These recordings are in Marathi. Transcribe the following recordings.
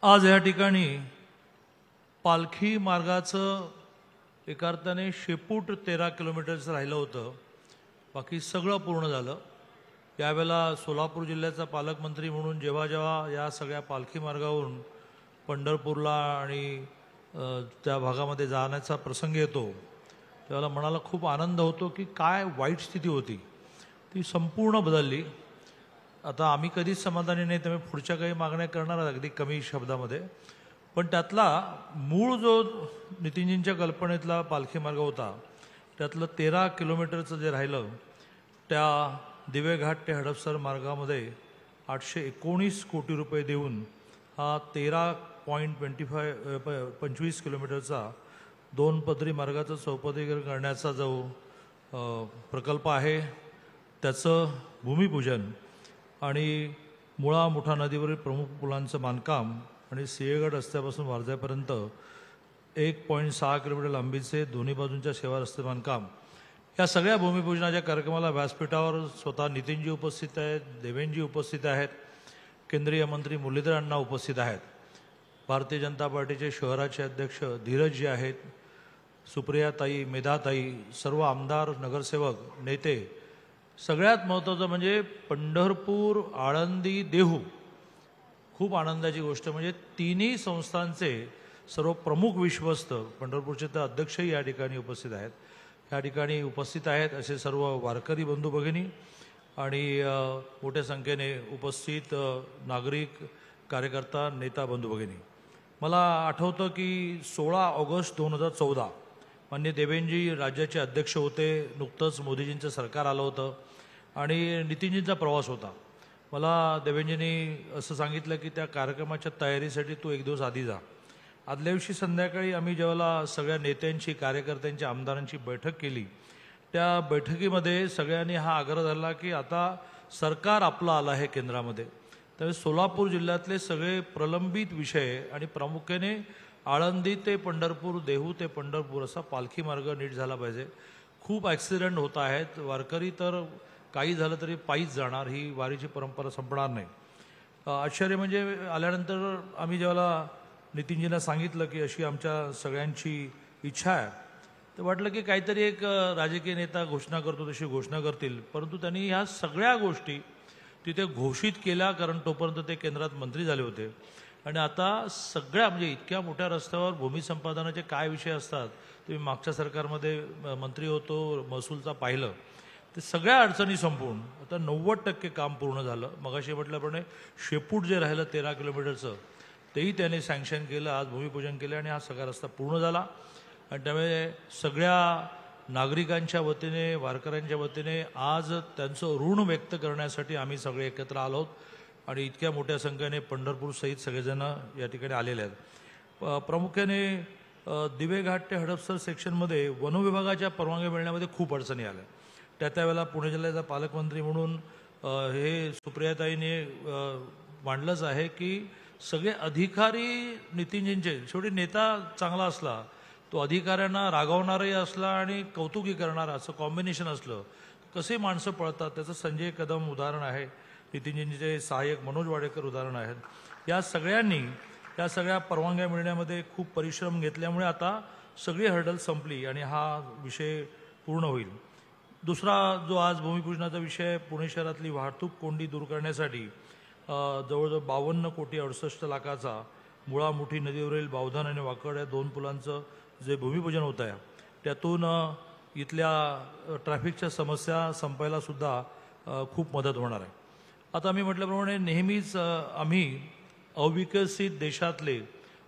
आज या ठिकाणी पालखी मार्गाचं एका अर्थाने शेपूट 13 किलोमीटरचं राहिलं होतं, बाकी सगळं पूर्ण झालं। यावेळेला सोलापूर जिल्ह्याचा पालकमंत्री म्हणून जेव्हा जेव्हा या सगळ्या पालखी मार्गावरून पंढरपूरला आणि त्या भागामध्ये जाण्याचा प्रसंग येतो त्यावेळेला मनाला खूप आनंद होतो की काय वाईट स्थिती होती ती संपूर्ण बदलली। आता आम्ही कधीच समाधानी नाही, त्यामुळे पुढच्या काही मागण्या करणार अगदी कमी शब्दामध्ये, पण त्यातला मूळ जो नितीनजींच्या कल्पनेतला पालखी मार्ग होता त्यातलं 13 किलोमीटरचं जे राहिलं त्या दिवे घाट ते हडपसर मार्गामध्ये 819 कोटी रुपये देऊन हा 13.25 किलोमीटरचा 2 पदरी मार्गाचं चौपदरीकरण करण्याचा जो प्रकल्प आहे त्याचं भूमिपूजन आणि मुळा मुठा नदीवरील प्रमुख पुलांचं बांधकाम आणि सिंहगड रस्त्यापासून वारजापर्यंत 1.6 किलोमीटर लांबीचे दोन्ही बाजूंच्या सेवा रस्ते बांधकाम या सगळ्या भूमिपूजनाच्या कार्यक्रमाला व्यासपीठावर स्वतः नितीनजी उपस्थित आहेत, देवेंद्रजी उपस्थित आहेत, केंद्रीय मंत्री मुरलीधर अण्णा उपस्थित आहेत, भारतीय जनता पार्टीचे शहराचे अध्यक्ष धीरजजी आहेत, सुप्रियाताई, मेधाताई, सर्व आमदार, नगरसेवक, नेते। सगळ्यात महत्त्वाचं म्हणजे पंढरपूर, आळंदी, देहू, खूप आनंदाची गोष्ट म्हणजे तिन्ही संस्थांचे सर्व प्रमुख विश्वस्त, पंढरपूरचे तर अध्यक्षही या ठिकाणी उपस्थित आहेत, या ठिकाणी उपस्थित आहेत असे सर्व वारकरी बंधू भगिनी आणि मोठ्या संख्येने उपस्थित नागरिक, कार्यकर्ता, नेता बंधू भगिनी। मला आठवतं की 16 ऑगस्ट 2014 माननीय देवेंद्रजी राज्याचे अध्यक्ष होते, नुकतंच मोदीजींचं सरकार आलं होतं आणि नितीनजींचा प्रवास होता। मला देवेंद्रजींनी असं सांगितलं की त्या कार्यक्रमाच्या तयारीसाठी तू एक दिवस आधी जा। आदल्या दिवशी संध्याकाळी आम्ही जेव्हा सगळ्या नेत्यांची, कार्यकर्त्यांची, आमदारांची बैठक केली त्या बैठकीमध्ये सगळ्यांनी हा आग्रह धरला की आता सरकार आपलं आलं आहे केंद्रामध्ये, त्यामुळे सोलापूर जिल्ह्यातले सगळे प्रलंबित विषय आणि प्रामुख्याने आळंदी ते पंढरपूर, देहू ते पंढरपूर असा पालखी मार्ग नीट झाला पाहिजे। खूप ॲक्सिडेंट होत आहेत, वारकरी तर काही झालं तरी पायीच जाणार, ही वारीची परंपरा संपणार नाही। आश्चर्य म्हणजे आल्यानंतर आम्ही जेव्हा नितीनजींना सांगितलं की अशी आमच्या सगळ्यांची इच्छा आहे तर वाटलं की काहीतरी एक राजकीय नेता घोषणा करतो तशी घोषणा करतील, परंतु त्यांनी ह्या सगळ्या गोष्टी तिथे घोषित केल्या, कारण तोपर्यंत ते केंद्रात मंत्री झाले होते आणि आता सगळ्या म्हणजे इतक्या मोठ्या रस्त्यावर भूमिसंपादनाचे काय विषय असतात, तुम्ही मागच्या सरकारमध्ये मंत्री होतो महसूलचा पाहिलं, ते सगळ्या अडचणी संपवून आता 90% काम पूर्ण झालं। मगाशी म्हटल्याप्रमाणे शेपूट जे राहिलं 13 किलोमीटरचं तेही त्याने सँक्शन केलं, आज भूमिपूजन केलं आणि हा सगळा रस्ता पूर्ण झाला आणि त्यामुळे सगळ्या नागरिकांच्या वतीने, वारकऱ्यांच्या वतीने आज त्यांचं ऋण व्यक्त करण्यासाठी आम्ही सगळे एकत्र आलो आहोत आणि इतक्या मोठ्या संख्येने पंढरपूर सहित सगळेजण या ठिकाणी आलेले आहेत। प्रामुख्याने दिवे घाट ते हडपसर सेक्शनमध्ये वनविभागाच्या परवानग्या मिळण्यामध्ये खूप अडचणी आल्या। त्यावेळेला पुणे जिल्ह्याचा पालकमंत्री म्हणून हे सुप्रियाताईने मांडलंच आहे की सगळे अधिकारी नितीनजींचे, शेवटी नेता चांगला असला तो अधिकाऱ्यांना रागवणारही असला आणि कौतुकी करणारा असं कॉम्बिनेशन असलं कसे माणसं पळतात, त्याचं संजय कदम उदाहरण आहे, नितीनजींचे सहाय्यक मनोज वाडेकर उदाहरण आहेत। या सगळ्यांनी या सगळ्या परवानग्या मिळण्यामध्ये खूप परिश्रम घेतल्यामुळे आता सगळी हर्डल संपली आणि हा विषय पूर्ण होईल। दुसरा जो आज भूमिपूजनाचा विषय, पुणे शहरातली वाहतूक कोंडी दूर करण्यासाठी जवळजवळ 52 कोटी 68 लाखाचा मुळा मुठी नदीवरील बावधन आणि वाकड या 2 पुलांचं जे भूमिपूजन होत आहे त्यातून इथल्या ट्रॅफिकच्या समस्या संपायला सुद्धा खूप मदत होणार आहे। आता मी म्हटल्याप्रमाणे नेहमीच आम्ही अविकसित देशातले,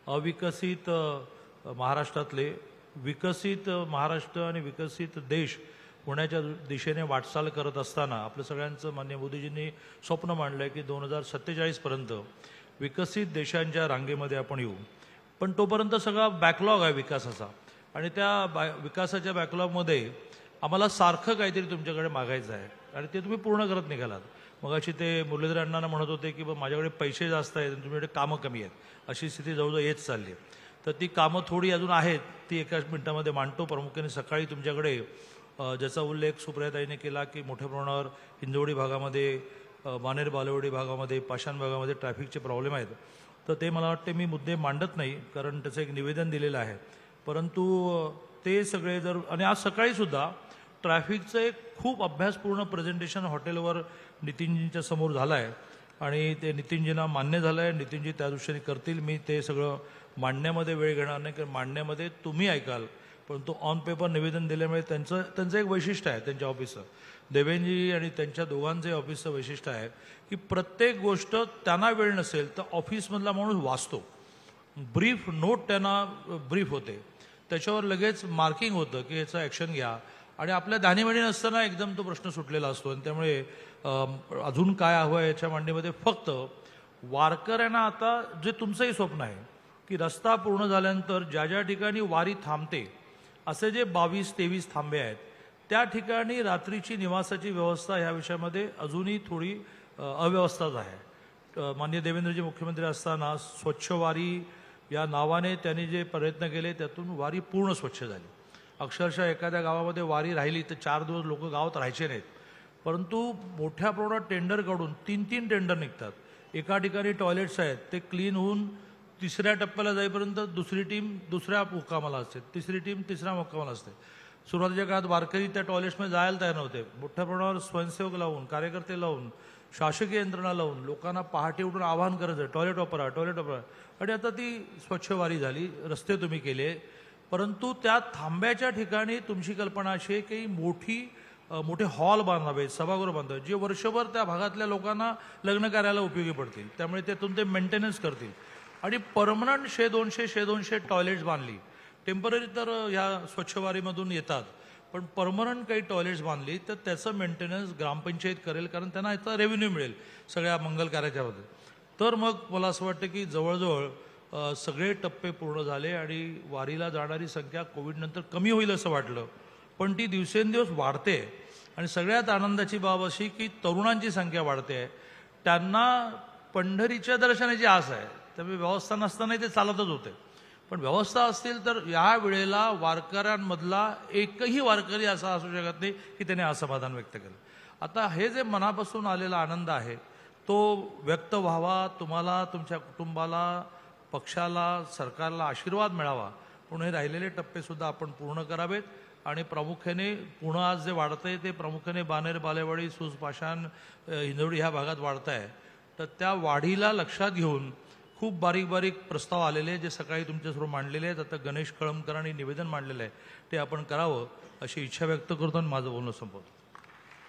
अविकसित महाराष्ट्रातले, विकसित महाराष्ट्र आणि विकसित देश होण्याच्या दिशेने वाटचाल करत असताना आपल्या सगळ्यांचं माननीय मोदीजींनी स्वप्न मांडलं आहे की 2047 पर्यंत विकसित देशांच्या रांगेमध्ये आपण येऊ, पण तोपर्यंत सगळा बॅकलॉग आहे विकासाचा आणि त्या विकासाच्या बॅकलॉगमध्ये आम्हाला सारखं काहीतरी तुमच्याकडे मागायचं आहे आणि ते तुम्ही पूर्ण करत निघालात। मगाशी ते मुरलीधर अण्णांना म्हणत होते की माझ्याकडे पैसे जास्त आहेत आणि तुमच्याकडे कामं कमी आहेत, अशी स्थिती जवळजवळ येत चालली आहे। तर ती कामं थोडी अजून आहेत, ती एका मिनिटामध्ये मांडतो। प्रामुख्याने सकाळी तुमच्याकडे ज्याचा उल्लेख सुप्रियाताईने केला की मोठ्या प्रमाणावर हिंजवडी भागामध्ये बाणेर बालेवाडी भागामध्ये पाषाण भागामध्ये ट्रॅफिकचे प्रॉब्लेम आहेत, तर ते मला वाटते मी मुद्दे मांडत नाही, कारण त्याचं एक निवेदन दिलेलं आहे. परंतु ते सगळे जर, आणि आज सकाळीसुद्धा ट्रॅफिकचं एक खूप अभ्यासपूर्ण प्रेझेंटेशन हॉटेलवर नितीनजींच्या समोर झालं आहे आणि ते नितीनजींना मान्य झालं आहे. नितीनजी त्या दृष्टीने करतील. मी ते सगळं मांडण्यामध्ये वेळ घेणार नाही, कारण मांडण्यामध्ये तुम्ही ऐकाल, परंतु ऑन पेपर निवेदन दिल्यामुळे त्यांचं एक वैशिष्ट्य आहे त्यांच्या ऑफिसचं. देवेंद्रजी आणि त्यांच्या दोघांचे ऑफिसचं वैशिष्ट्य आहे की प्रत्येक गोष्ट त्यांना वेळ नसेल तर ऑफिसमधला माणूस वाचतो, ब्रीफ नोट त्यांना ब्रीफ होते, त्याच्यावर लगेच मार्किंग होतं की याचं ॲक्शन घ्या, आणि आपल्या दाणीमाणी नसताना एकदम तो प्रश्न सुटलेला असतो. आणि त्यामुळे अजून काय हवं आहे याच्या मांडणीमध्ये फक्त वारकऱ्यांना आता जे तुमचंही स्वप्न आहे की रस्ता पूर्ण झाल्यानंतर ज्या ज्या ठिकाणी वारी थांबते असे जे 22-23 थांबे आहेत त्या ठिकाणी रात्रीची निवासाची व्यवस्था ह्या विषयामध्ये अजूनही थोडी अव्यवस्थाच आहे. माननीय देवेंद्रजी मुख्यमंत्री असताना स्वच्छ वारी या नावाने त्यांनी जे प्रयत्न केले त्यातून वारी पूर्ण स्वच्छ झाली. अक्षरशः एखाद्या गावामध्ये वारी राहिली तर 4 दिवस लोक गावात राहायचे नाहीत, परंतु मोठ्या प्रमाणात टेंडर काढून 3-3 टेंडर निघतात. एका ठिकाणी टॉयलेट्स आहेत ते क्लीन होऊन तिसऱ्या टप्प्याला जाईपर्यंत दुसरी टीम दुसऱ्या मुक्कामाला असते, तिसरी टीम तिसऱ्या मुक्कामाला असते. सुरुवातीच्या काळात वारकरी त्या टॉयलेट्समध्ये जायला तयार नव्हते. मोठ्या प्रमाणावर स्वयंसेवक लावून, कार्यकर्ते लावून, शासकीय यंत्रणा लावून लोकांना पहाटे उठून आवाहन करायचं टॉयलेट वापरा, टॉयलेट वापरा, आणि आता ती स्वच्छ वारी झाली. रस्ते तुम्ही केले, परंतु त्या थांब्याच्या ठिकाणी तुमची कल्पना अशी आहे की मोठे हॉल बांधावेत, सभागृह बांधावेत, जे वर्षभर त्या भागातल्या लोकांना लग्न कार्याला उपयोगी पडतील. त्यामुळे त्यातून ते मेंटेनन्स करतील आणि परमनंट 100-200 टॉयलेट्स बांधली. टेम्पररी तर ह्या स्वच्छवारीमधून येतात, पण परमनंट काही टॉयलेट्स बांधली तर त्याचं मेंटेनन्स ग्रामपंचायत करेल, कारण त्यांना याचा रेव्हेन्यू मिळेल सगळ्या मंगल कार्याच्यामध्ये. तर मग मला असं वाटतं की जवळजवळ सगळे टप्पे पूर्ण झाले आणि वारीला जाणारी संख्या कोविडनंतर कमी होईल असं वाटलं, पण ती दिवसेंदिवस वाढते. आणि सगळ्यात आनंदाची बाब अशी की तरुणांची संख्या वाढते आहे, त्यांना पंढरीच्या दर्शनाची आस आहे. त्यामुळे व्यवस्था नसतानाही ते चालतच होते, पण व्यवस्था असतील तर या वेळेला वारकऱ्यांमधला एकही वारकरी असा असू शकत नाही की त्याने असमाधान व्यक्त केलं. आता हे जे मनापासून आलेला आनंद आहे तो व्यक्त व्हावा, तुम्हाला, तुमच्या कुटुंबाला, पक्षाला, सरकारला आशीर्वाद मिळावा, म्हणून हे राहिलेले टप्पेसुद्धा आपण पूर्ण करावेत. आणि प्रामुख्याने पुणं आज जे वाढतं आहे ते प्रामुख्याने बाणेर बालेवाडी, सूस, पाषाण, हिंजवडी ह्या भागात वाढत आहे. तर त्या वाढीला लक्षात घेऊन खूप बारीक बारीक प्रस्ताव आलेले जे सकाळी तुमच्यासमोर मांडलेले आहेत. आता गणेश कळमकरांनी निवेदन मांडलेलं आहे, ते आपण करावं अशी इच्छा व्यक्त करतो आणि माझं बोलणं संपवतो.